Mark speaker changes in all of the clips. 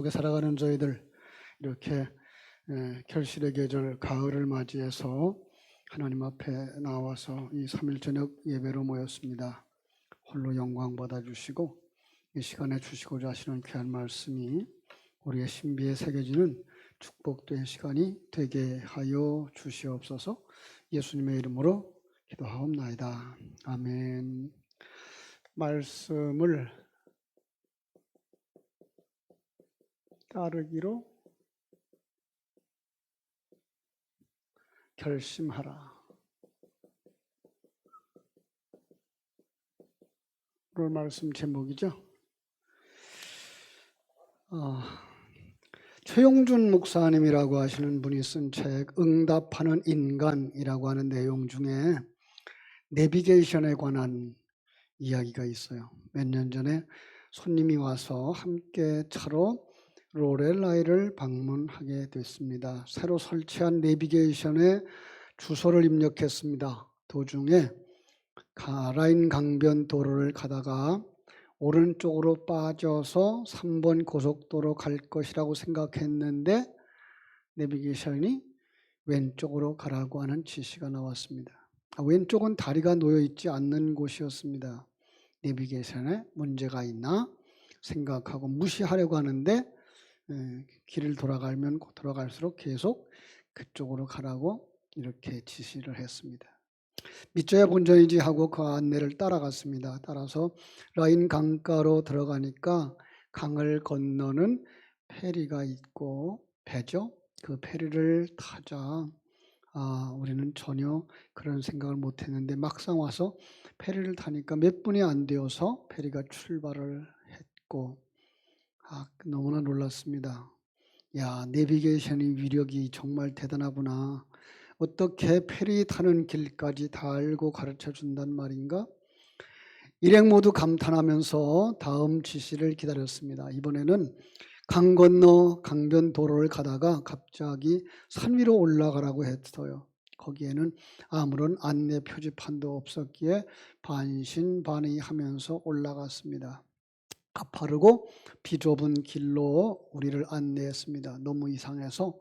Speaker 1: 속에 살아가는 저희들 이렇게 결실의 계절 가을을 맞이해서 하나님 앞에 나와서 이 3일 저녁 예배로 모였습니다. 홀로 영광 받아주시고 이 시간에 주시고자 하시는 귀한 말씀이 우리의 신비에 새겨지는 축복된 시간이 되게 하여 주시옵소서. 예수님의 이름으로 기도하옵나이다. 아멘. 말씀을 따르기로 결심하라. 오늘 말씀 제목이죠. 최용준 목사님이라고 하시는 분이 쓴 책 응답하는 인간이라고 하는 내용 중에 내비게이션에 관한 이야기가 있어요. 몇 년 전에 손님이 와서 함께 차로 로렐라이를 방문하게 됐습니다. 새로 설치한 내비게이션에 주소를 입력했습니다. 도중에 라인 강변 도로를 가다가 오른쪽으로 빠져서 3번 고속도로 갈 것이라고 생각했는데 내비게이션이 왼쪽으로 가라고 하는 지시가 나왔습니다. 왼쪽은 다리가 놓여 있지 않는 곳이었습니다. 내비게이션에 문제가 있나 생각하고 무시하려고 하는데 길을 돌아갈수록 계속 그쪽으로 가라고 이렇게 지시를 했습니다. 믿져야 본전이지 하고 그 안내를 따라갔습니다. 따라서 라인 강가로 들어가니까 강을 건너는 페리가 있고 배죠. 그 페리를 타자 우리는 전혀 그런 생각을 못했는데 막상 와서 페리를 타니까 몇 분이 안 되어서 페리가 출발을 했고 너무나 놀랐습니다. 야, 내비게이션의 위력이 정말 대단하구나. 어떻게 페리 타는 길까지 다 알고 가르쳐 준단 말인가? 일행 모두 감탄하면서 다음 지시를 기다렸습니다. 이번에는 강 건너 강변 도로를 가다가 갑자기 산 위로 올라가라고 했어요. 거기에는 아무런 안내 표지판도 없었기에 반신반의하면서 올라갔습니다. 가파르고 비좁은 길로 우리를 안내했습니다. 너무 이상해서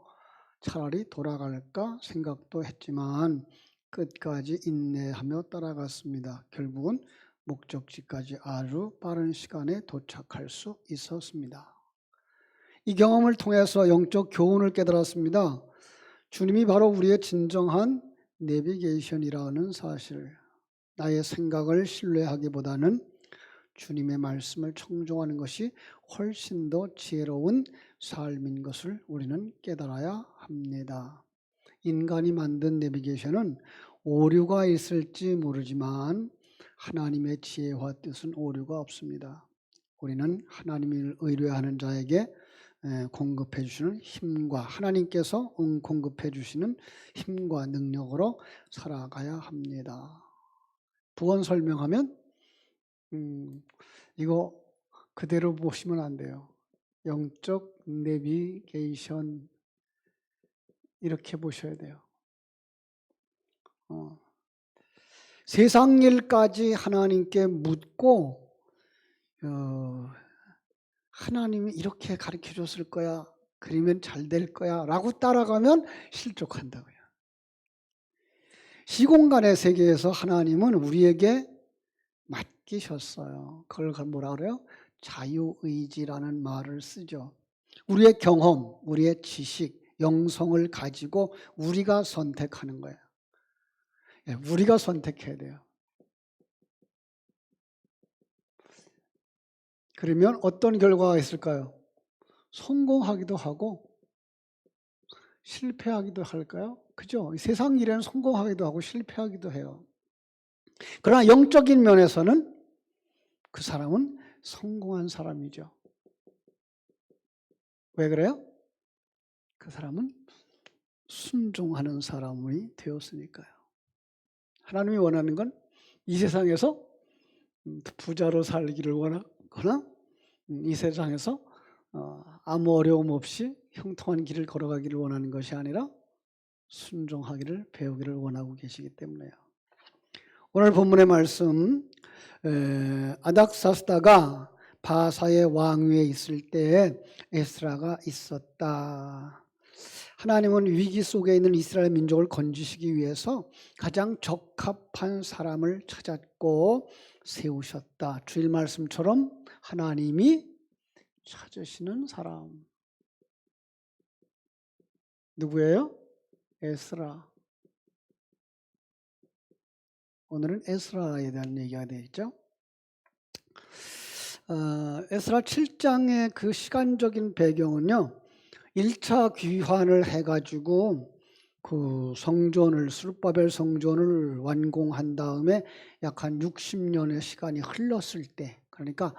Speaker 1: 차라리 돌아갈까 생각도 했지만 끝까지 인내하며 따라갔습니다. 결국은 목적지까지 아주 빠른 시간에 도착할 수 있었습니다. 이 경험을 통해서 영적 교훈을 깨달았습니다. 주님이 바로 우리의 진정한 내비게이션이라는 사실, 나의 생각을 신뢰하기보다는 주님의 말씀을 청종하는 것이 훨씬 더 지혜로운 삶인 것을 우리는 깨달아야 합니다. 인간이 만든 내비게이션은 오류가 있을지 모르지만 하나님의 지혜와 뜻은 오류가 없습니다. 우리는 하나님을 의뢰하는 자에게 공급해 주시는 힘과 하나님께서 공급해 주시는 힘과 능력으로 살아가야 합니다. 부언 설명하면 이거 그대로 보시면 안 돼요. 영적 내비게이션 이렇게 보셔야 돼요. 세상 일까지 하나님께 묻고 하나님이 이렇게 가르쳐 줬을 거야, 그러면 잘 될 거야 라고 따라가면 실족한다고요. 시공간의 세계에서 하나님은 우리에게 맡기셨어요. 그걸 뭐라 그래요? 자유의지라는 말을 쓰죠. 우리의 경험, 우리의 지식, 영성을 가지고 우리가 선택하는 거예요. 우리가 선택해야 돼요. 그러면 어떤 결과가 있을까요? 성공하기도 하고 실패하기도 할까요? 그죠? 세상 일에는 성공하기도 하고 실패하기도 해요. 그러나 영적인 면에서는 그 사람은 성공한 사람이죠. 왜 그래요? 그 사람은 순종하는 사람이 되었으니까요. 하나님이 원하는 건 이 세상에서 부자로 살기를 원하거나 이 세상에서 아무 어려움 없이 형통한 길을 걸어가기를 원하는 것이 아니라 순종하기를 배우기를 원하고 계시기 때문에요. 오늘 본문의 말씀 아닥사스다가 바사의 왕위에 있을 때에 에스라가 있었다. 하나님은 위기 속에 있는 이스라엘 민족을 건지시기 위해서 가장 적합한 사람을 찾았고 세우셨다. 주일 말씀처럼 하나님이 찾으시는 사람. 누구예요? 에스라. 오늘은 에스라에 대한 얘기가 되겠죠. 에스라 7장의 그 시간적인 배경은요. 1차 귀환을 해가지고 그 성전을 수르바벨 성전을 완공한 다음에 약 한 60년의 시간이 흘렀을 때, 그러니까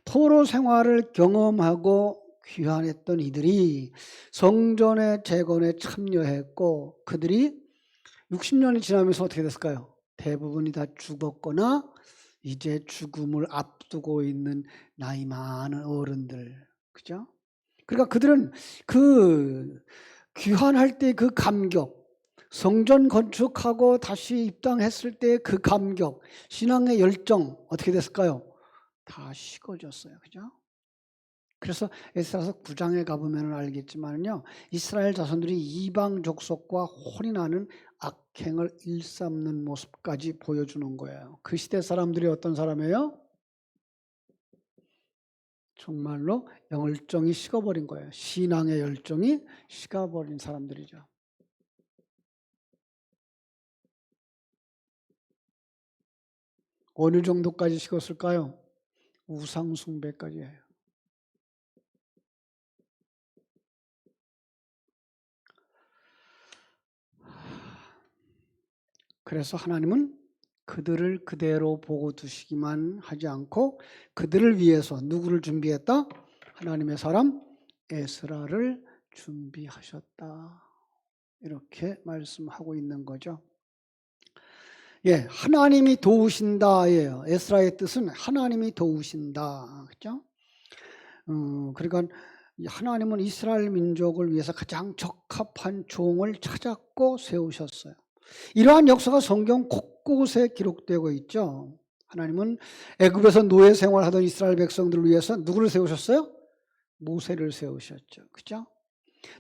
Speaker 1: 포로 생활을 경험하고 귀환했던 이들이 성전의 재건에 참여했고 그들이 60년이 지나면서 어떻게 됐을까요? 대부분이 다 죽었거나 이제 죽음을 앞두고 있는 나이 많은 어른들, 그죠? 그러니까 그들은 그 귀환할 때 그 감격, 성전 건축하고 다시 입당했을 때 그 감격, 신앙의 열정 어떻게 됐을까요? 다 식어졌어요. 그죠? 그래서 에스라서 9장에 가보면 알겠지만요, 이스라엘 자손들이 이방 족속과 혼인하는 악행을 일삼는 모습까지 보여주는 거예요. 그 시대 사람들이 어떤 사람이에요? 정말로 열정이 식어버린 거예요. 신앙의 열정이 식어버린 사람들이죠. 어느 정도까지 식었을까요? 우상 숭배까지 해요. 그래서 하나님은 그들을 그대로 보고 두시기만 하지 않고 그들을 위해서 누구를 준비했다? 하나님의 사람 에스라를 준비하셨다. 이렇게 말씀하고 있는 거죠. 예, 하나님이 도우신다예요. 에스라의 뜻은 하나님이 도우신다. 그렇죠? 그러니까 하나님은 이스라엘 민족을 위해서 가장 적합한 종을 찾았고 세우셨어요. 이러한 역사가 성경 곳곳에 기록되고 있죠. 하나님은 애굽에서 노예 생활하던 이스라엘 백성들을 위해서 누구를 세우셨어요? 모세를 세우셨죠. 그죠?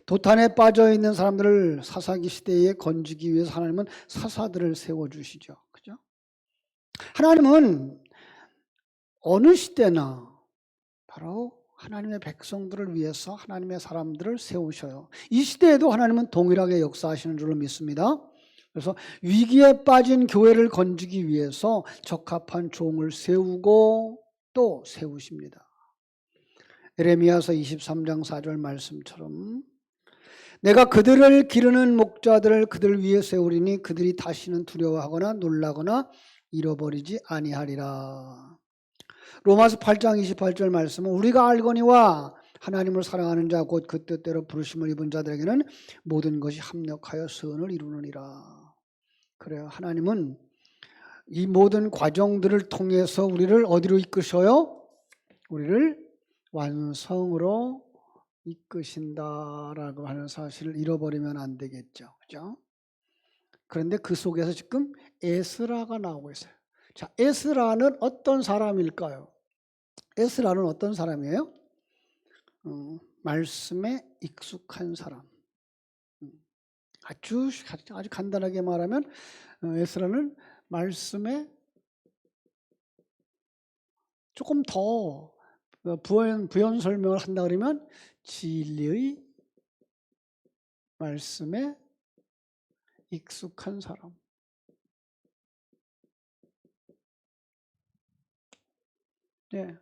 Speaker 1: 도탄에 빠져 있는 사람들을 사사기 시대에 건지기 위해서 하나님은 사사들을 세워주시죠. 그죠? 하나님은 어느 시대나 바로 하나님의 백성들을 위해서 하나님의 사람들을 세우셔요. 이 시대에도 하나님은 동일하게 역사하시는 줄로 믿습니다. 그래서 위기에 빠진 교회를 건지기 위해서 적합한 종을 세우고 또 세우십니다. 예레미야서 23장 4절 말씀처럼 내가 그들을 기르는 목자들을 그들 위에 세우리니 그들이 다시는 두려워하거나 놀라거나 잃어버리지 아니하리라. 로마서 8장 28절 말씀은 우리가 알거니와 하나님을 사랑하는 자 곧 그 뜻대로 부르심을 입은 자들에게는 모든 것이 합력하여 선을 이루느니라. 그래요. 하나님은 이 모든 과정들을 통해서 우리를 어디로 이끄셔요? 우리를 완성으로 이끄신다라고 하는 사실을 잃어버리면 안 되겠죠. 그죠? 그런데 그 속에서 지금 에스라가 나오고 있어요. 자, 에스라는 어떤 사람일까요? 에스라는 어떤 사람이에요? 말씀에 익숙한 사람. 아주 간단하게 말하면 에스라는 말씀에 조금 더 부연 설명을 한다 그러면 진리의 말씀에 익숙한 사람. 네.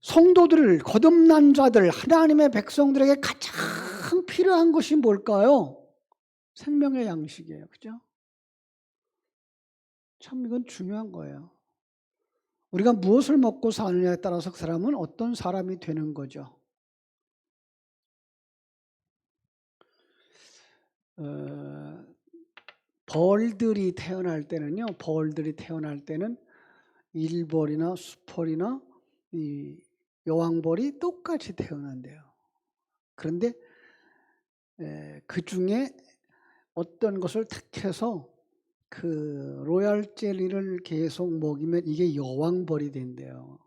Speaker 1: 성도들, 거듭난 자들, 하나님의 백성들에게 가장 필요한 것이 뭘까요? 생명의 양식이에요. 그죠? 참 이건 중요한 거예요. 우리가 무엇을 먹고 사느냐에 따라서 그 사람은 어떤 사람이 되는 거죠. 벌들이 태어날 때는요. 벌들이 태어날 때는 일벌이나 수벌이나 이 여왕벌이 똑같이 태어난대요. 그런데 그 중에 어떤 것을 택해서 그 로얄 젤리를 계속 먹이면 이게 여왕벌이 된대요.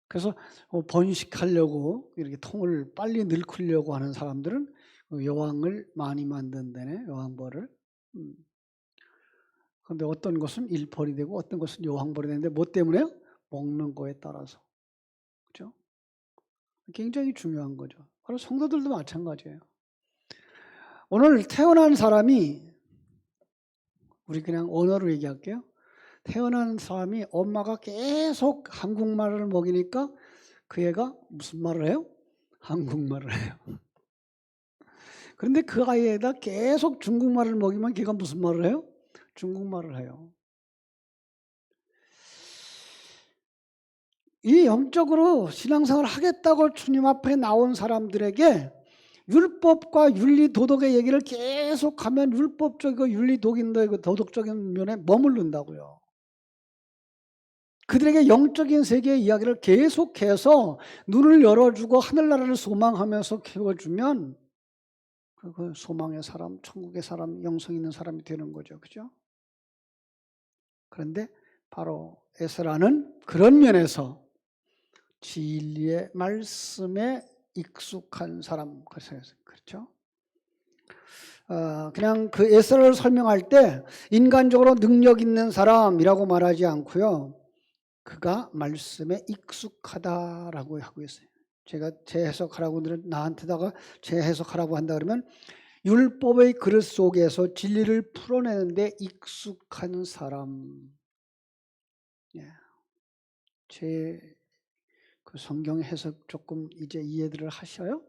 Speaker 1: 그래서 번식하려고 이렇게 통을 빨리 늙으려고 하는 사람들은 여왕을 많이 만든다네, 여왕벌을. 그런데 어떤 것은 일벌이 되고 어떤 것은 여왕벌이 되는데 뭐 때문에요? 먹는 거에 따라서. 그죠? 굉장히 중요한 거죠. 바로 성도들도 마찬가지예요. 오늘 태어난 사람이, 우리 그냥 언어로 얘기할게요. 태어난 사람이 엄마가 계속 한국말을 먹이니까 그 애가 무슨 말을 해요? 한국말을 해요. 그런데 그 아이에다 계속 중국말을 먹이면 걔가 무슨 말을 해요? 중국말을 해요. 이 영적으로 신앙생활을 하겠다고 주님 앞에 나온 사람들에게 율법과 윤리 도덕의 얘기를 계속하면 율법적이고 윤리 도덕적인 면에 머무른다고요. 그들에게 영적인 세계의 이야기를 계속해서 눈을 열어주고 하늘나라를 소망하면서 키워주면 그 소망의 사람, 천국의 사람, 영성 있는 사람이 되는 거죠. 그죠? 그런데 바로 에스라는 그런 면에서 진리의 말씀에 익숙한 사람, 그렇죠? 그냥 그 에스라를 설명할 때 인간적으로 능력 있는 사람이라고 말하지 않고요. 그가 말씀에 익숙하다라고 하고 있어요. 제가 재해석하라고 나한테다가 재해석하라고 한다 그러면 율법의 그릇 속에서 진리를 풀어내는데 익숙한 사람. 예. 제 그 성경 해석 조금 이제 이해들을 하셔요?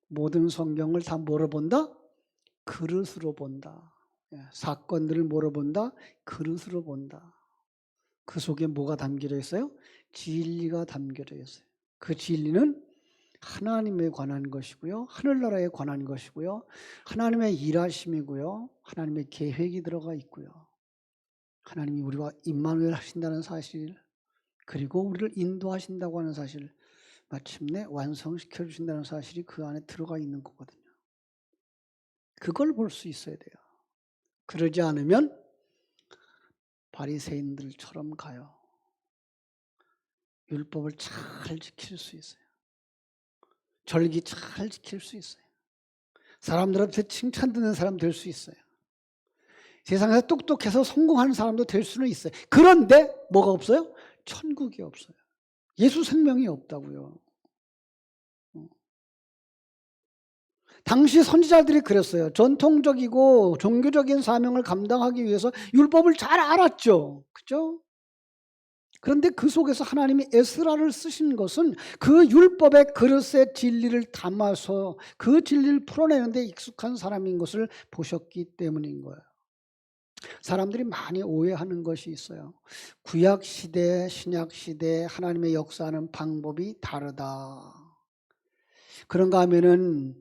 Speaker 1: 모든 성경을 다 뭐로 본다? 그릇으로 본다. 예. 사건들을 뭐로 본다? 그릇으로 본다. 그 속에 뭐가 담겨져 있어요? 진리가 담겨져 있어요. 그 진리는 하나님에 관한 것이고요. 하늘나라에 관한 것이고요. 하나님의 일하심이고요. 하나님의 계획이 들어가 있고요. 하나님이 우리와 임마누엘 하신다는 사실, 그리고 우리를 인도하신다고 하는 사실, 마침내 완성시켜 주신다는 사실이 그 안에 들어가 있는 거거든요. 그걸 볼 수 있어야 돼요. 그러지 않으면 바리새인들처럼 가요. 율법을 잘 지킬 수 있어요. 절기 잘 지킬 수 있어요. 사람들한테 칭찬 듣는 사람 될 수 있어요. 세상에서 똑똑해서 성공하는 사람도 될 수는 있어요. 그런데 뭐가 없어요? 천국이 없어요. 예수 생명이 없다고요. 당시 선지자들이 그랬어요. 전통적이고 종교적인 사명을 감당하기 위해서 율법을 잘 알았죠. 그죠? 그런데 그 속에서 하나님이 에스라를 쓰신 것은 그 율법의 그릇에 진리를 담아서 그 진리를 풀어내는데 익숙한 사람인 것을 보셨기 때문인 거예요. 사람들이 많이 오해하는 것이 있어요. 구약 시대, 신약 시대 하나님의 역사하는 방법이 다르다. 그런가 하면은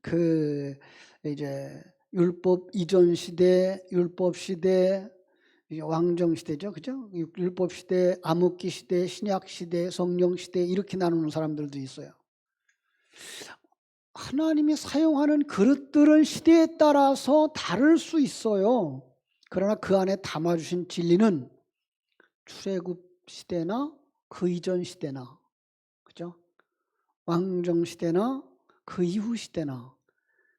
Speaker 1: 그 이제 율법 이전 시대, 율법 시대, 왕정 시대죠, 그죠? 율법 시대, 암흑기 시대, 신약 시대, 성령 시대 이렇게 나누는 사람들도 있어요. 하나님이 사용하는 그릇들은 시대에 따라서 다를 수 있어요. 그러나 그 안에 담아주신 진리는 출애굽 시대나 그 이전 시대나, 그죠? 왕정 시대나 그 이후 시대나,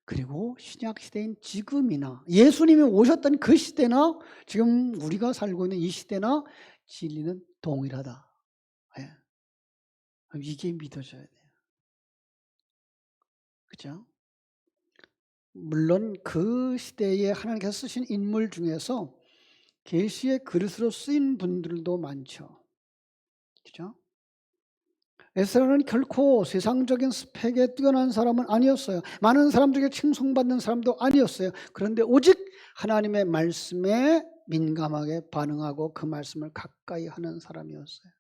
Speaker 1: 그리고 신약 시대인 지금이나 예수님이 오셨던 그 시대나 지금 우리가 살고 있는 이 시대나 진리는 동일하다. 예. 이게 믿어져야 돼요. 그죠? 물론 그 시대에 하나님께서 쓰신 인물 중에서 계시의 그릇으로 쓰인 분들도 많죠. 그죠? 에스라는 결코 세상적인 스펙에 뛰어난 사람은 아니었어요. 많은 사람들에게 칭송받는 사람도 아니었어요. 그런데 오직 하나님의 말씀에 민감하게 반응하고 그 말씀을 가까이 하는 사람이었어요.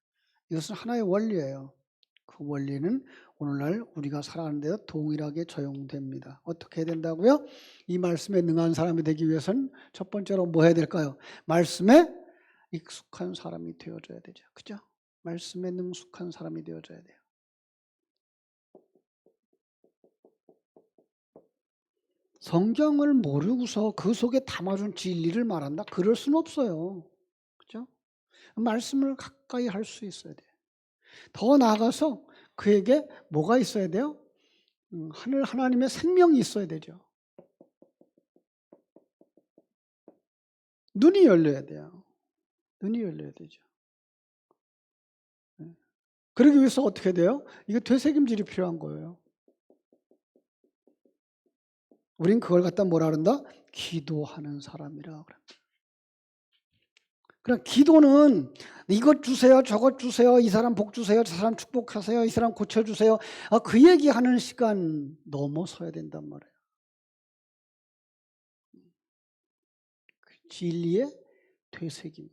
Speaker 1: 이것은 하나의 원리예요. 그 원리는 오늘날 우리가 살아가는 데 동일하게 적용됩니다. 어떻게 해야 된다고요? 이 말씀에 능한 사람이 되기 위해서는 첫 번째로 뭐 해야 될까요? 말씀에 익숙한 사람이 되어줘야 되죠. 그죠? 말씀에 능숙한 사람이 되어줘야 돼요. 성경을 모르고서 그 속에 담아준 진리를 말한다? 그럴 수는 없어요. 그죠? 말씀을 가까이 할 수 있어야 돼요. 더 나아가서 그에게 뭐가 있어야 돼요? 하나님의 생명이 있어야 되죠. 눈이 열려야 돼요. 눈이 열려야 되죠. 그러기 위해서 어떻게 돼요? 이게 되새김질이 필요한 거예요. 우린 그걸 갖다 뭐라 그런다? 기도하는 사람이라 그래. 그러니까 기도는 이것 주세요, 저것 주세요, 이 사람 복 주세요, 저 사람 축복하세요, 이 사람 고쳐주세요. 그 얘기하는 시간 넘어서야 된단 말이에요. 진리의 되새김.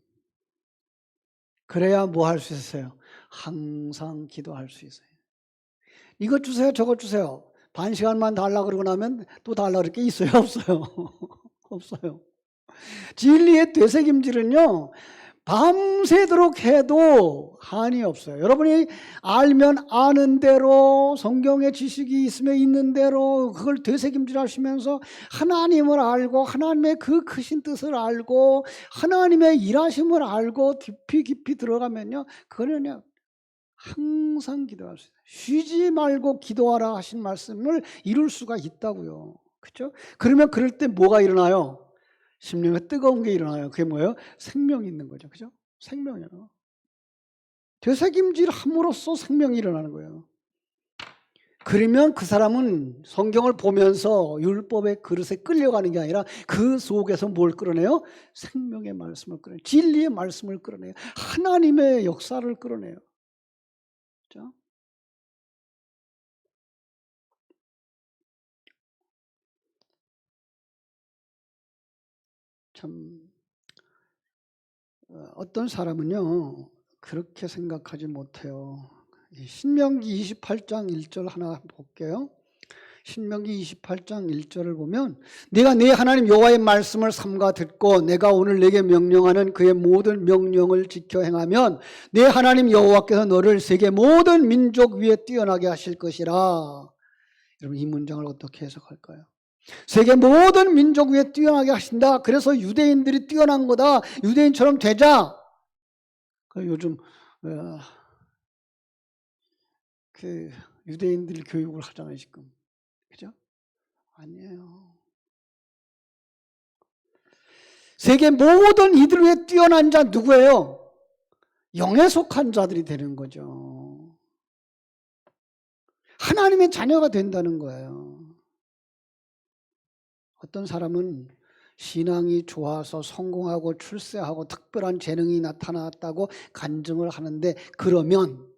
Speaker 1: 그래야 뭐 할 수 있어요? 항상 기도할 수 있어요. 이것 주세요, 저것 주세요. 반 시간만 달라 그러고 나면 또 달라 그럴 게 있어요, 없어요? 없어요. 진리의 되새김질은요, 밤새도록 해도 한이 없어요. 여러분이 알면 아는 대로, 성경의 지식이 있으면 있는 대로 그걸 되새김질 하시면서 하나님을 알고 하나님의 그 크신 뜻을 알고 하나님의 일하심을 알고 깊이 들어가면요, 그거는요 항상 기도할 수 있어요. 쉬지 말고 기도하라 하신 말씀을 이룰 수가 있다고요. 그렇죠? 그러면 그럴 때 뭐가 일어나요? 심령에 뜨거운 게 일어나요. 그게 뭐예요? 생명이 있는 거죠. 그죠? 생명이요. 되새김질 함으로써 생명이 일어나는 거예요. 그러면 그 사람은 성경을 보면서 율법의 그릇에 끌려가는 게 아니라 그 속에서 뭘 끌어내요? 생명의 말씀을 끌어내요. 진리의 말씀을 끌어내요. 하나님의 역사를 끌어내요. 그죠? 참 어떤 사람은요 그렇게 생각하지 못해요. 신명기 28장 1절 하나 볼게요. 신명기 28장 1절을 보면 네가 네 하나님 여호와의 말씀을 삼가 듣고 내가 오늘 내게 명령하는 그의 모든 명령을 지켜 행하면 네 하나님 여호와께서 너를 세계 모든 민족 위에 뛰어나게 하실 것이라. 여러분 이 문장을 어떻게 해석할까요? 세계 모든 민족 위에 뛰어나게 하신다. 그래서 유대인들이 뛰어난 거다. 유대인처럼 되자. 요즘 그 유대인들 교육을 하잖아요 지금. 그죠? 아니에요. 세계 모든 이들 위에 뛰어난 자 누구예요? 영에 속한 자들이 되는 거죠. 하나님의 자녀가 된다는 거예요. 어떤 사람은 신앙이 좋아서 성공하고 출세하고 특별한 재능이 나타났다고 간증을 하는데 그러면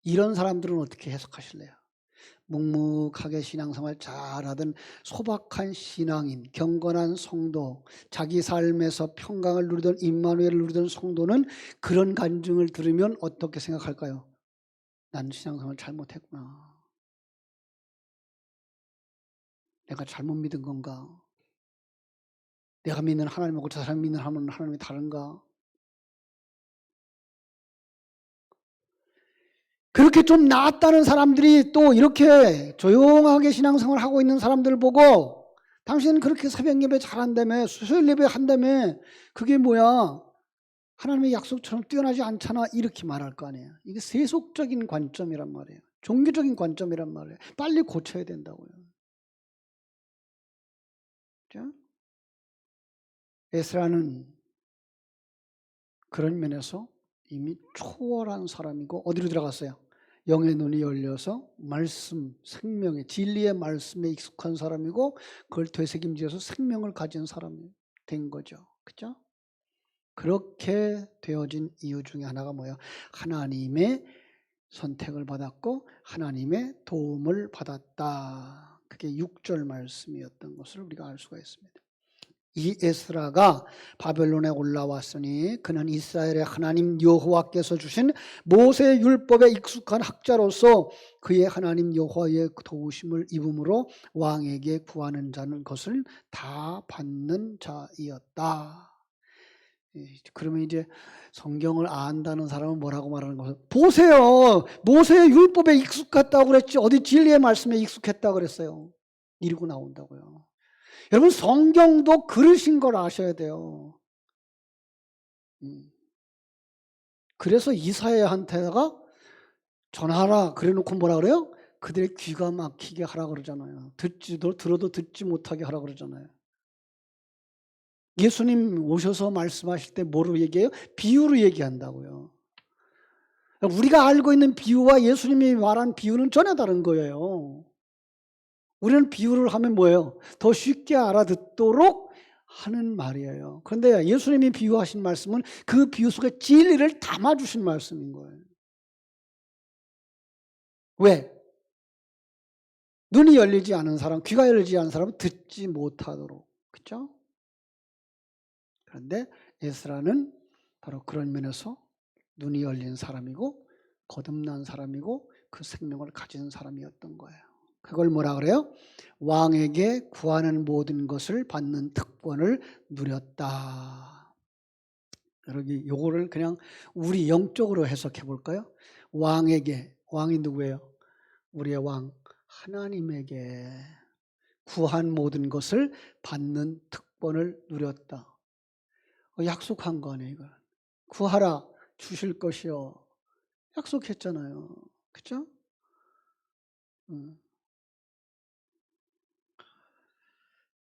Speaker 1: 이런 사람들은 어떻게 해석하실래요? 묵묵하게 신앙생활 잘하던 소박한 신앙인, 경건한 성도, 자기 삶에서 평강을 누리던 임마누엘을 누리던 성도는 그런 간증을 들으면 어떻게 생각할까요? 난 신앙생활 잘못했구나. 내가 잘못 믿은 건가? 내가 믿는 하나님하고 저 사람이 믿는 하나님이 다른가? 그렇게 좀 나았다는 사람들이 또 이렇게 조용하게 신앙생활을 하고 있는 사람들을 보고 당신은 그렇게 새벽 예배 잘한다며 수요일 예배 한다며 그게 뭐야 하나님의 약속처럼 뛰어나지 않잖아 이렇게 말할 거 아니에요. 이게 세속적인 관점이란 말이에요. 종교적인 관점이란 말이에요. 빨리 고쳐야 된다고요. 그렇죠? 에스라는 그런 면에서 이미 초월한 사람이고 어디로 들어갔어요? 영의 눈이 열려서 말씀, 생명의 진리의 말씀에 익숙한 사람이고 그걸 되새김질해서 생명을 가진 사람이 된 거죠. 그렇죠? 그렇게 되어진 이유 중에 하나가 뭐예요? 하나님의 선택을 받았고 하나님의 도움을 받았다. 그게 6절 말씀이었던 것을 우리가 알 수가 있습니다. 이 에스라가 바벨론에 올라왔으니 그는 이스라엘의 하나님 여호와께서 주신 모세 율법에 익숙한 학자로서 그의 하나님 여호와의 도우심을 입음으로 왕에게 구하는 자는 것을 다 받는 자이었다. 그러면 이제 성경을 안다는 사람은 뭐라고 말하는 거예요? 보세요. 모세의 율법에 익숙했다고 그랬지 어디 진리의 말씀에 익숙했다고 그랬어요. 이러고 나온다고요. 여러분 성경도 그러신 걸 아셔야 돼요. 그래서 이사야한테다가 전하라 그래놓고 뭐라 그래요? 그들의 귀가 막히게 하라 그러잖아요. 들어도 듣지 못하게 하라 그러잖아요. 예수님 오셔서 말씀하실 때 뭐로 얘기해요? 비유로 얘기한다고요. 우리가 알고 있는 비유와 예수님이 말한 비유는 전혀 다른 거예요. 우리는 비유를 하면 뭐예요? 더 쉽게 알아듣도록 하는 말이에요. 그런데 예수님이 비유하신 말씀은 그 비유 속에 진리를 담아주신 말씀인 거예요. 왜? 눈이 열리지 않은 사람, 귀가 열리지 않은 사람은 듣지 못하도록. 그렇죠? 그런데 에스라는 바로 그런 면에서 눈이 열린 사람이고 거듭난 사람이고 그 생명을 가진 사람이었던 거예요. 그걸 뭐라 그래요? 왕에게 구하는 모든 것을 받는 특권을 누렸다. 여기 요거를 그냥 우리 영적으로 해석해 볼까요? 왕에게, 왕이 누구예요? 우리의 왕 하나님에게 구한 모든 것을 받는 특권을 누렸다. 약속한 거 아니에요, 이거. 구하라 주실 것이요. 약속했잖아요. 그렇죠?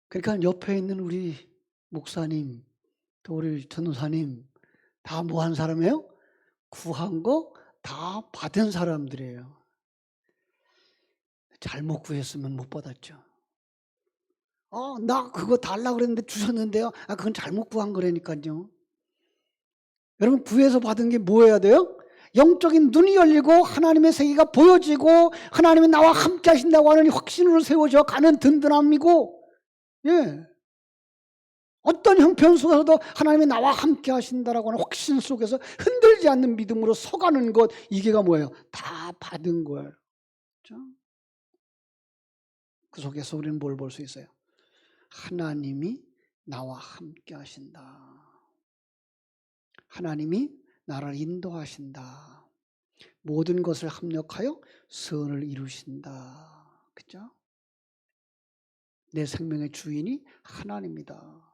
Speaker 1: 그러니까 옆에 있는 우리 목사님, 또 우리 전도사님 다 뭐 한 사람이에요? 구한 거 다 받은 사람들이에요. 잘못 구했으면 못 받았죠. 나 그거 달라고 그랬는데 주셨는데요. 그건 잘못 구한 거라니까요. 여러분 구해서 받은 게 뭐 해야 돼요? 영적인 눈이 열리고 하나님의 세계가 보여지고 하나님이 나와 함께 하신다고 하는 확신으로 세워져 가는 든든함이고, 예. 어떤 형편 속에서도 하나님이 나와 함께 하신다라고 하는 확신 속에서 흔들지 않는 믿음으로 서가는 것, 이게가 뭐예요? 다 받은 거예요. 그렇죠? 그 속에서 우리는 뭘 볼 수 있어요? 하나님이 나와 함께 하신다. 하나님이 나를 인도하신다. 모든 것을 합력하여 선을 이루신다. 그죠? 내 생명의 주인이 하나님이다.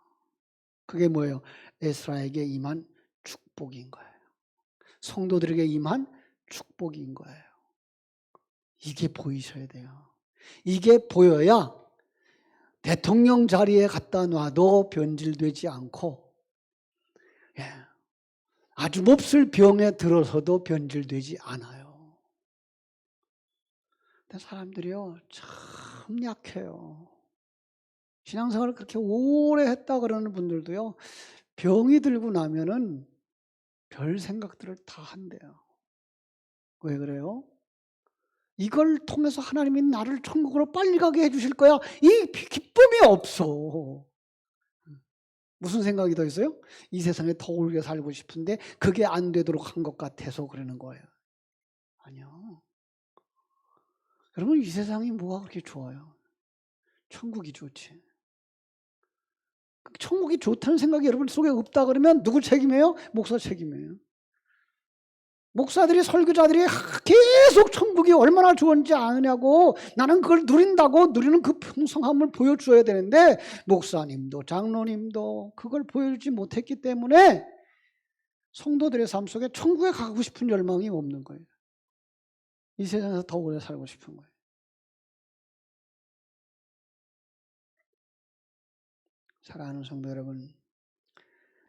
Speaker 1: 그게 뭐예요? 에스라에게 임한 축복인 거예요. 성도들에게 임한 축복인 거예요. 이게 보이셔야 돼요. 이게 보여야 대통령 자리에 갖다 놔도 변질되지 않고, 예, 아주 몹쓸 병에 들어서도 변질되지 않아요. 근데 사람들이요 참 약해요. 신앙생활을 그렇게 오래 했다 그러는 분들도요 병이 들고 나면은 별 생각들을 다 한대요. 왜 그래요? 이걸 통해서 하나님이 나를 천국으로 빨리 가게 해주실 거야. 이 기쁨이 없어. 무슨 생각이 더 있어요? 이 세상에 더 오래 살고 싶은데 그게 안 되도록 한 것 같아서 그러는 거예요. 아니요. 여러분 이 세상이 뭐가 그렇게 좋아요? 천국이 좋지. 천국이 좋다는 생각이 여러분 속에 없다 그러면 누구 책임이에요? 목사 책임이에요. 목사들이 설교자들이 계속 천국이 얼마나 좋은지 아느냐고, 나는 그걸 누린다고 누리는 그 풍성함을 보여줘야 되는데 목사님도 장로님도 그걸 보여주지 못했기 때문에 성도들의 삶 속에 천국에 가고 싶은 열망이 없는 거예요. 이 세상에서 더 오래 살고 싶은 거예요. 사랑하는 성도 여러분,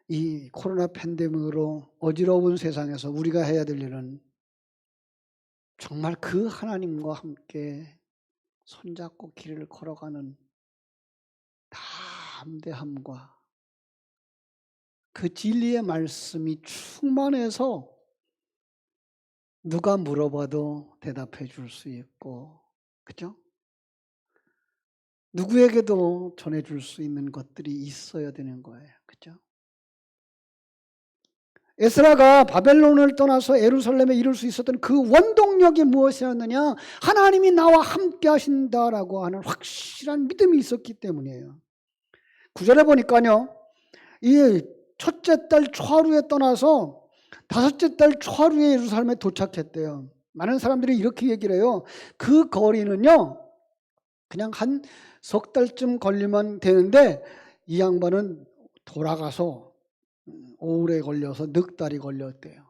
Speaker 1: 이 코로나 팬데믹으로 어지러운 세상에서 우리가 해야 될 일은 정말 그 하나님과 함께 손잡고 길을 걸어가는 담대함과 그 진리의 말씀이 충만해서 누가 물어봐도 대답해 줄 수 있고, 그죠? 누구에게도 전해줄 수 있는 것들이 있어야 되는 거예요. 그죠? 에스라가 바벨론을 떠나서 예루살렘에 이룰 수 있었던 그 원동력이 무엇이었느냐? 하나님이 나와 함께 하신다라고 하는 확실한 믿음이 있었기 때문이에요. 9절에 보니까요, 이 첫째 달 초하루에 떠나서 다섯째 달 초하루에 예루살렘에 도착했대요. 많은 사람들이 이렇게 얘기를 해요. 그 거리는요, 그냥 한 석 달쯤 걸리면 되는데 이 양반은 돌아가서 오래 걸려서 넉 달이 걸렸대요.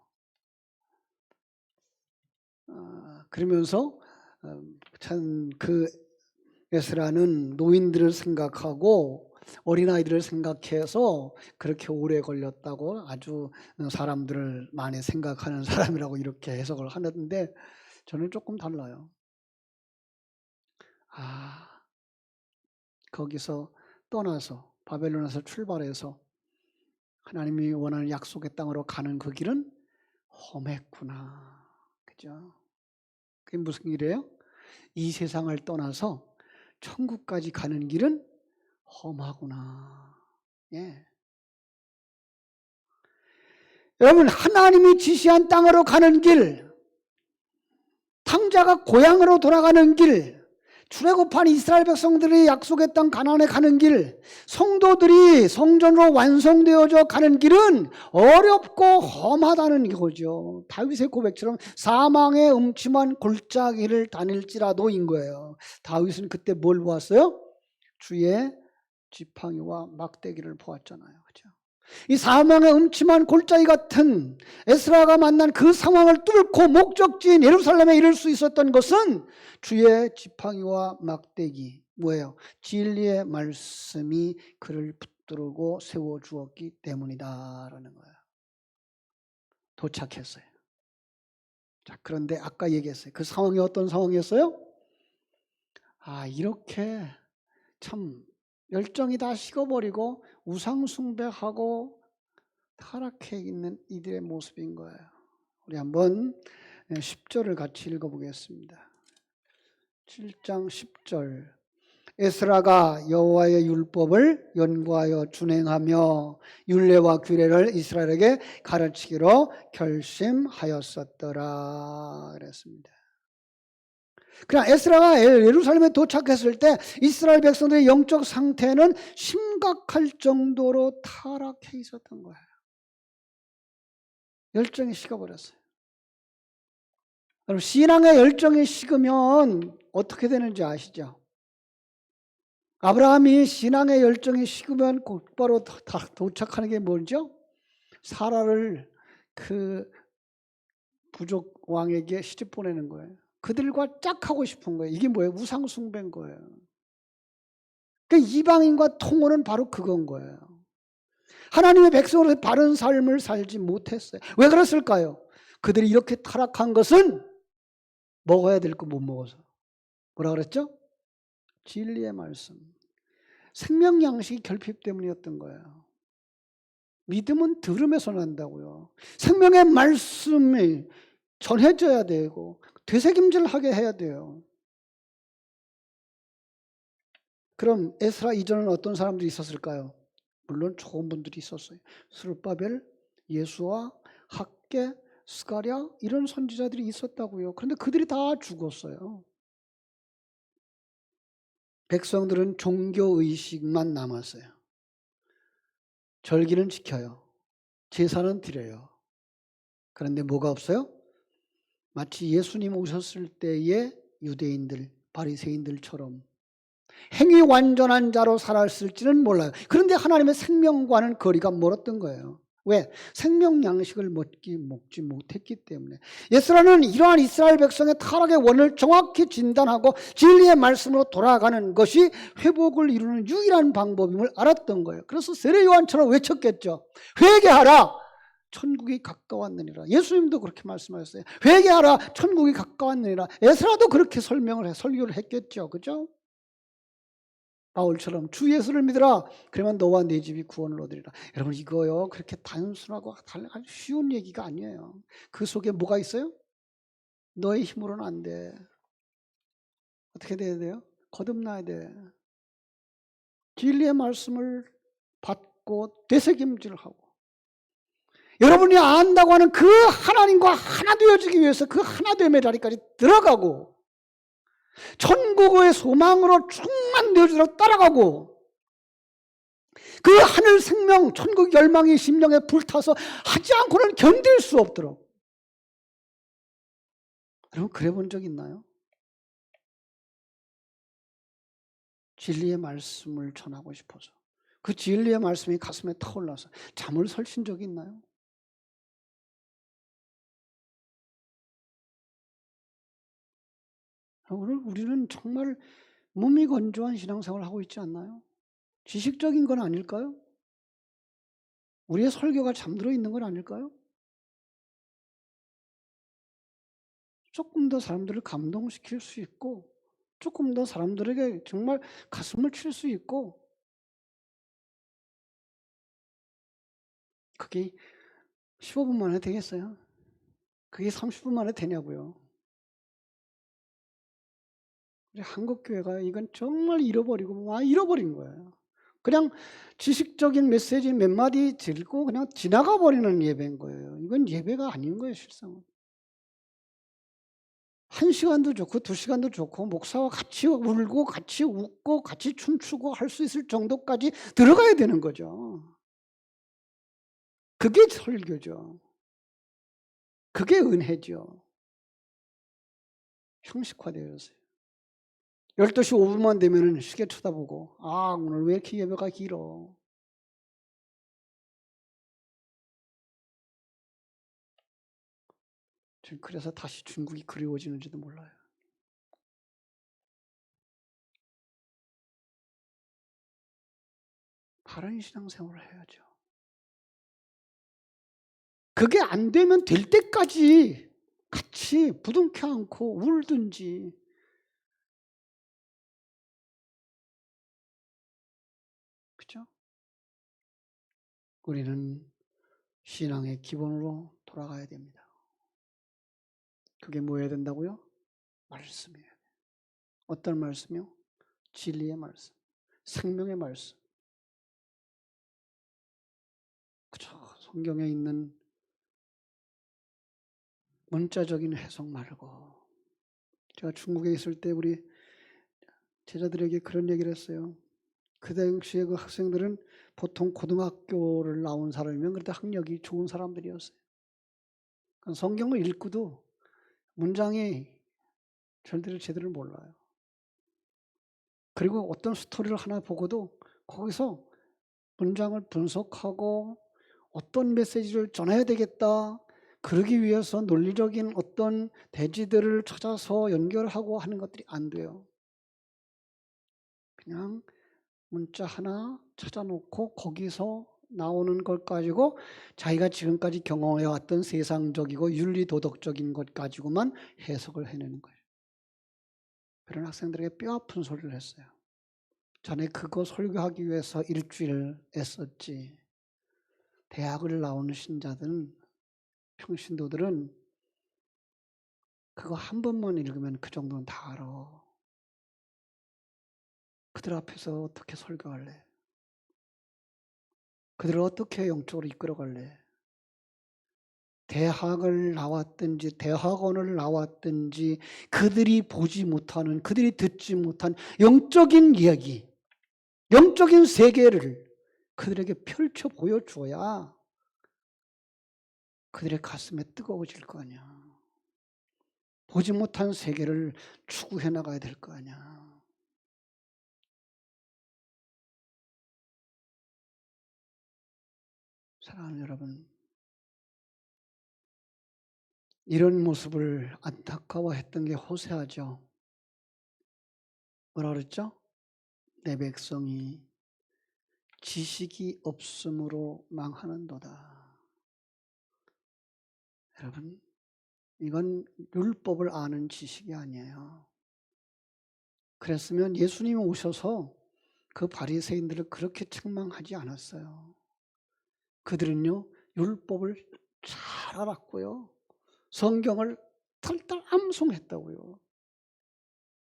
Speaker 1: 그러면서 참 그 에스라는 노인들을 생각하고 어린아이들을 생각해서 그렇게 오래 걸렸다고 아주 사람들을 많이 생각하는 사람이라고 이렇게 해석을 하는데 저는 조금 달라요. 거기서 떠나서 바벨론에서 출발해서 하나님이 원하는 약속의 땅으로 가는 그 길은 험했구나. 그죠? 그게 무슨 길이에요? 이 세상을 떠나서 천국까지 가는 길은 험하구나. 예. 여러분, 하나님이 지시한 땅으로 가는 길, 탕자가 고향으로 돌아가는 길, 출애굽한 이스라엘 백성들이 약속의 땅 가나안에 가는 길, 성도들이 성전으로 완성되어져 가는 길은 어렵고 험하다는 거죠. 다윗의 고백처럼 사망의 음침한 골짜기를 다닐지라도인 거예요. 다윗은 그때 뭘 보았어요? 주의 지팡이와 막대기를 보았잖아요. 그렇죠? 이 사망의 음침한 골짜기 같은 에스라가 만난 그 상황을 뚫고 목적지인 예루살렘에 이를 수 있었던 것은 주의 지팡이와 막대기, 뭐예요? 진리의 말씀이 그를 붙들고 세워주었기 때문이다라는 거예요. 도착했어요. 자, 그런데 아까 얘기했어요. 그 상황이 어떤 상황이었어요? 이렇게 참 열정이 다 식어버리고 우상숭배하고 타락해 있는 이들의 모습인 거예요. 우리 한번 10절을 같이 읽어보겠습니다. 7장 10절. 에스라가 여호와의 율법을 연구하여 준행하며 율례와 규례를 이스라엘에게 가르치기로 결심하였었더라 그랬습니다. 그러나 에스라가 예루살렘에 도착했을 때 이스라엘 백성들의 영적 상태는 심각할 정도로 타락해 있었던 거예요. 열정이 식어버렸어요. 여러분, 신앙의 열정이 식으면 어떻게 되는지 아시죠? 아브라함이 신앙의 열정이 식으면 곧바로 도착하는 게 뭐죠? 사라를 그 부족 왕에게 시집 보내는 거예요. 그들과 짝하고 싶은 거예요. 이게 뭐예요? 우상 숭배인 거예요. 그러니까 이방인과 통혼은 바로 그건 거예요. 하나님의 백성으로서 바른 삶을 살지 못했어요. 왜 그랬을까요? 그들이 이렇게 타락한 것은 먹어야 될 거 못 먹어서. 뭐라 그랬죠? 진리의 말씀. 생명 양식이 결핍 때문이었던 거예요. 믿음은 들음에서 난다고요. 생명의 말씀이 전해져야 되고 되새김질하게 해야 돼요. 그럼 에스라 이전에는 어떤 사람들이 있었을까요? 물론 좋은 분들이 있었어요. 스룹바벨, 예수와 학개, 스가랴 이런 선지자들이 있었다고요. 그런데 그들이 다 죽었어요. 백성들은 종교의식만 남았어요. 절기는 지켜요. 제사는 드려요. 그런데 뭐가 없어요? 마치 예수님 오셨을 때의 유대인들, 바리새인들처럼 행위 완전한 자로 살았을지는 몰라요. 그런데 하나님의 생명과는 거리가 멀었던 거예요. 왜? 생명 양식을 먹지 못했기 때문에. 에스라는 이러한 이스라엘 백성의 타락의 원을 정확히 진단하고 진리의 말씀으로 돌아가는 것이 회복을 이루는 유일한 방법임을 알았던 거예요. 그래서 세례 요한처럼 외쳤겠죠. 회개하라! 천국이 가까웠느니라. 예수님도 그렇게 말씀하셨어요. 회개하라! 천국이 가까웠느니라. 에스라도 그렇게 설교를 했겠죠. 그죠? 바울처럼 주 예수를 믿으라. 그러면 너와 네 집이 구원을 얻으리라. 여러분, 이거요 그렇게 단순하고 아주 쉬운 얘기가 아니에요. 그 속에 뭐가 있어요? 너의 힘으로는 안 돼. 어떻게 돼야 돼요? 거듭나야 돼. 진리의 말씀을 받고 되새김질하고 여러분이 안다고 하는 그 하나님과 하나 되어지기 위해서 그 하나됨의 자리까지 들어가고 천국의 소망으로 충만되어지도록 따라가고 그 하늘 생명 천국 열망이 심령에 불타서 하지 않고는 견딜 수 없도록. 여러분 그래 본 적 있나요? 진리의 말씀을 전하고 싶어서 그 진리의 말씀이 가슴에 타올라서 잠을 설친 적이 있나요? 오늘 우리는 정말 몸이 건조한 신앙생활을 하고 있지 않나요? 지식적인 건 아닐까요? 우리의 설교가 잠들어 있는 건 아닐까요? 조금 더 사람들을 감동시킬 수 있고 조금 더 사람들에게 정말 가슴을 칠 수 있고 그게 15분 만에 되겠어요? 그게 30분 만에 되냐고요. 우리 한국교회가 이건 정말 잃어버리고 잃어버린 거예요. 그냥 지식적인 메시지 몇 마디 들고 그냥 지나가 버리는 예배인 거예요. 이건 예배가 아닌 거예요, 실상은. 1시간도 좋고 2시간도 좋고 목사와 같이 울고 같이 웃고 같이 춤추고 할 수 있을 정도까지 들어가야 되는 거죠. 그게 설교죠. 그게 은혜죠. 형식화되어 있어요. 12시 5분만 되면 시계 쳐다보고 오늘 왜 이렇게 예배가 길어. 그래서 다시 중국이 그리워지는지도 몰라요. 바른 신앙생활을 해야죠. 그게 안 되면 될 때까지 같이 부둥켜 안고 울든지. 그죠? 우리는 신앙의 기본으로 돌아가야 됩니다. 그게 뭐여야 된다고요? 말씀이에요. 어떤 말씀이요? 진리의 말씀. 생명의 말씀. 그죠? 성경에 있는 문자적인 해석 말고. 제가 중국에 있을 때 우리 제자들에게 그런 얘기를 했어요. 그 당시에 그 학생들은 보통 고등학교를 나온 사람이면 그래도 학력이 좋은 사람들이었어요. 성경을 읽고도 문장이 절대로 제대로 몰라요. 그리고 어떤 스토리를 하나 보고도 거기서 문장을 분석하고 어떤 메시지를 전해야 되겠다. 그러기 위해서 논리적인 어떤 대지들을 찾아서 연결하고 하는 것들이 안 돼요. 그냥 문자 하나 찾아놓고 거기서 나오는 것 가지고 자기가 지금까지 경험해 왔던 세상적이고 윤리도덕적인 것 가지고만 해석을 해내는 거예요. 그런 학생들에게 뼈아픈 소리를 했어요. 자네 그거 설교하기 위해서 일주일 애썼지. 대학을 나오는 신자들은, 평신도들은 그거 한 번만 읽으면 그 정도는 다 알아. 그들 앞에서 어떻게 설교할래? 그들을 어떻게 영적으로 이끌어갈래? 대학을 나왔든지 대학원을 나왔든지 그들이 보지 못하는, 그들이 듣지 못한 영적인 이야기, 영적인 세계를 그들에게 펼쳐 보여줘야 그들의 가슴에 뜨거워질 거 아니야. 보지 못한 세계를 추구해 나가야 될 거 아니야. 사랑하는 여러분, 이런 모습을 안타까워했던 게 호세아죠. 뭐라 그랬죠? 내 백성이 지식이 없음으로 망하는도다. 여러분, 이건 율법을 아는 지식이 아니에요. 그랬으면 예수님이 오셔서 그 바리새인들을 그렇게 책망하지 않았어요. 그들은요, 율법을 잘 알았고요. 성경을 털털 암송했다고요.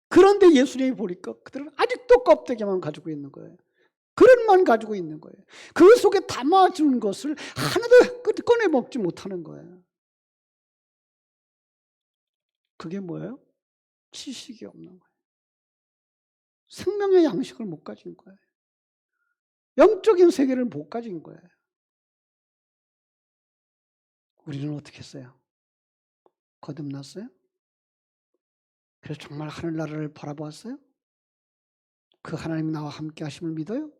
Speaker 1: 그런데 예수님이 보니까 그들은 아직도 껍데기만 가지고 있는 거예요. 그릇만 가지고 있는 거예요. 그 속에 담아준 것을 하나도 꺼내 먹지 못하는 거예요. 그게 뭐예요? 지식이 없는 거예요. 생명의 양식을 못 가진 거예요. 영적인 세계를 못 가진 거예요. 우리는 어떻게 했어요? 거듭났어요? 그래서 정말 하늘나라를 바라보았어요? 그 하나님이 나와 함께 하심을 믿어요?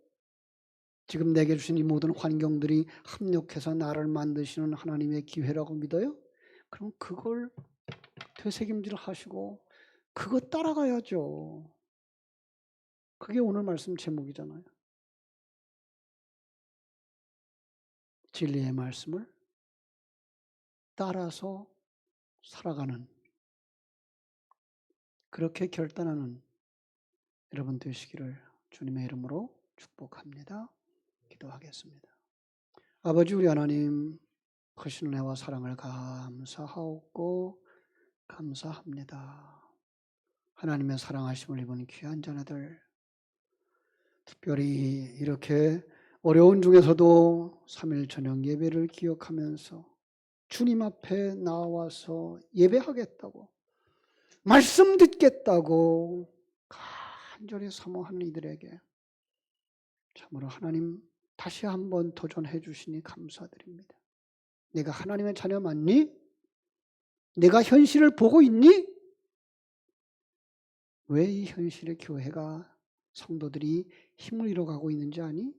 Speaker 1: 지금 내게 주신 이 모든 환경들이 합력해서 나를 만드시는 하나님의 기회라고 믿어요? 그럼 그걸 되새김질 하시고 그거 따라가야죠. 그게 오늘 말씀 제목이잖아요. 진리의 말씀을 따라서 살아가는, 그렇게 결단하는 여러분 되시기를 주님의 이름으로 축복합니다. 기도하겠습니다. 아버지 우리 하나님, 크신 은혜와 사랑을 감사하옵고 감사합니다. 하나님의 사랑하심을 입은 귀한 자녀들, 특별히 이렇게 어려운 중에서도 3일 저녁 예배를 기억하면서 주님 앞에 나와서 예배하겠다고, 말씀 듣겠다고 간절히 사모하는 이들에게 참으로 하나님 다시 한번 도전해 주시니 감사드립니다. 내가 하나님의 자녀 맞니? 내가 현실을 보고 있니? 왜 이 현실의 교회가, 성도들이 힘을 잃어가고 있는지 아니?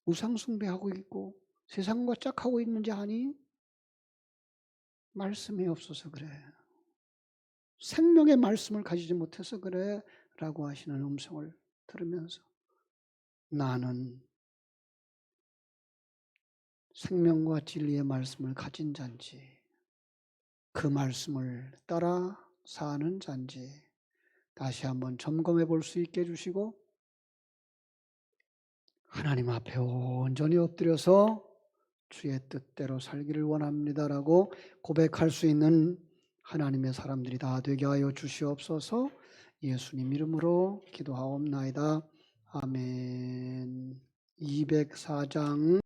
Speaker 1: 우상 숭배하고 있고 세상과 짝하고 있는지 아니? 말씀이 없어서 그래. 생명의 말씀을 가지지 못해서 그래 라고 하시는 음성을 들으면서 나는 생명과 진리의 말씀을 가진 자인지 그 말씀을 따라 사는 자인지 다시 한번 점검해 볼 수 있게 해주시고 하나님 앞에 온전히 엎드려서 주의 뜻대로 살기를 원합니다라고 고백할 수 있는 하나님의 사람들이 다 되게 하여 주시옵소서. 예수님 이름으로 기도하옵나이다. 아멘. 204장